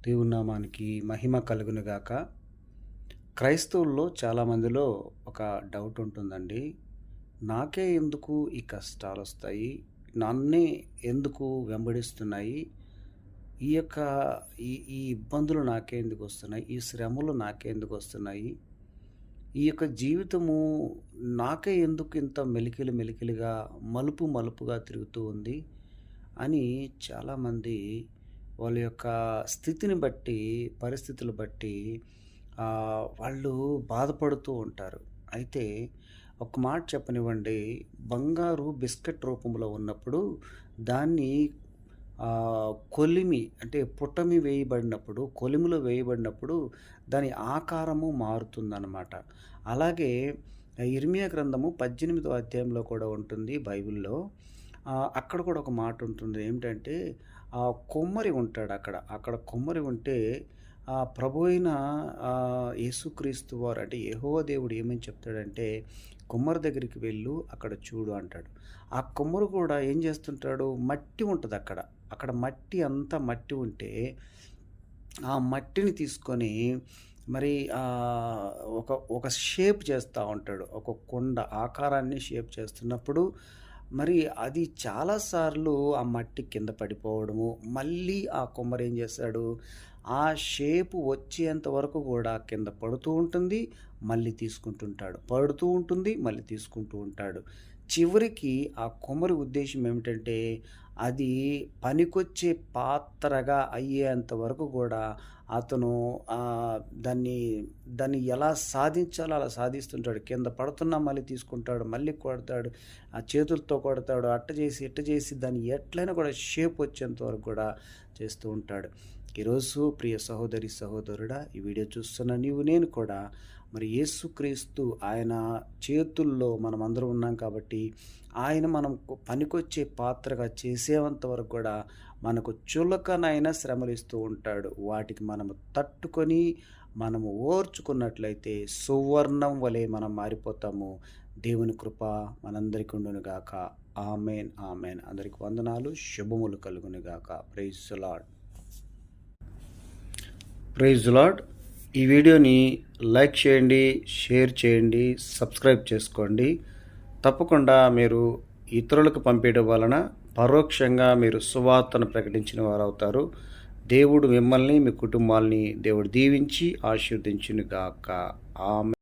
దేవుని నామానికి మహిమ కలుగునుగాక. క్రైస్తవుల్లో చాలామందిలో ఒక డౌట్ ఉంటుందండి. నాకే ఎందుకు ఈ కష్టాలొస్తాయి? నన్నే ఎందుకు వెంబడిస్తున్నాయి? ఈ యొక్క ఈ ఇబ్బందులు నాకే ఎందుకొస్తున్నాయి? ఈ శ్రమలు నాకే ఎందుకొస్తున్నాయి? ఈ యొక్క జీవితము నాకే ఎందుకు ఇంత మెలికలుగా, మలుపుగా తిరుగుతూ ఉంది అని చాలామంది వాళ్ళ యొక్క స్థితిని బట్టి, పరిస్థితులు బట్టి వాళ్ళు బాధపడుతూ ఉంటారు. అయితే ఒక మాట చెప్పనివ్వండి. బంగారు బిస్కెట్ రూపంలో ఉన్నప్పుడు దాన్ని కొలిమి అంటే పుటమి వేయబడినప్పుడు, కొలిమిలో వేయబడినప్పుడు దాని ఆకారము మారుతుందనమాట. అలాగే ఇర్మియా గ్రంథము 18వ అధ్యాయంలో కూడా ఉంటుంది బైబిల్‌లో. అక్కడ కూడా ఒక మాట ఉంటుంది. ఏమిటంటే కుమ్మరి ఉంటాడు అక్కడ. అక్కడ కుమ్మరి ఉంటే ప్రభువైన యేసుక్రీస్తు వారు అంటే యెహోవా దేవుడు ఏమని చెప్తాడంటే, కుమ్మరి దగ్గరికి వెళ్ళు అక్కడ చూడు అంటాడు. ఆ కుమ్మరు కూడా ఏం చేస్తుంటాడు, మట్టి ఉంటదక్కడ. అక్కడ మట్టి అంతా మట్టి ఉంటే, ఆ మట్టిని తీసుకొని మరి ఒక ఒక షేప్ చేస్తా ఉంటాడు. ఒక కుండ ఆకారాన్ని షేప్ చేస్తున్నప్పుడు మరి అది చాలా సార్లు ఆ మట్టి కింద పడిపోవడము, మళ్ళీ ఆ కుమ్మరి ఏం చేస్తాడు, ఆ షేపు వచ్చేంత వరకు కూడా కింద పడుతూ ఉంటుంది, మళ్ళీ తీసుకుంటుంటాడు. పడుతూ ఉంటుంది, మళ్ళీ తీసుకుంటూ ఉంటాడు. చివరికి ఆ కుమ్మరి ఉద్దేశ్యం ఏమిటంటే, అది పనికొచ్చే పాత్రగా అయ్యేంత వరకు కూడా అతను దాన్ని దాన్ని ఎలా సాధించాలో అలా సాధిస్తుంటాడు. కింద పడుతున్నా మళ్ళీ తీసుకుంటాడు, మళ్ళీ కొడతాడు, ఆ చేతులతో కొడతాడు, అట్ట చేసి ఇట్ట చేసి దాన్ని ఎట్లైనా కూడా షేప్ వచ్చేంత వరకు కూడా చేస్తూ ఉంటాడు. ఈరోజు ప్రియ సహోదరి సహోదరుడా, ఈ వీడియో చూస్తున్న నీవు నేను కూడా మరి యేసుక్రీస్తు ఆయన చేతుల్లో మనమందరం ఉన్నాం కాబట్టి ఆయన మనం పనికొచ్చే పాత్రగా చేసేంత వరకు కూడా మనకు చులకనైన శ్రమలు ఇస్తూ ఉంటాడు. వాటికి మనము తట్టుకొని మనము ఓర్చుకున్నట్లయితే సువర్ణం వలె మనం మారిపోతాము. దేవుని కృప మనందరికీ ఉండునుగాక. Amen amen. అందరికి వందనాలు, శుభములు కలుగునుగాక. Praise the Lord. Praise the Lord. ఈ వీడియోని లైక్ చేయండి, షేర్ చేయండి, సబ్స్క్రైబ్ చేసుకోండి. తప్పకుండా మీరు ఇతరులకు పంపేయడం వలన పరోక్షంగా మీరు సువార్తను ప్రకటించిన వారు అవుతారు. దేవుడు మిమ్మల్ని, మీ కుటుంబాల్ని దేవుడు దీవించి ఆశీర్వదించునుగాక. ఆమెన్.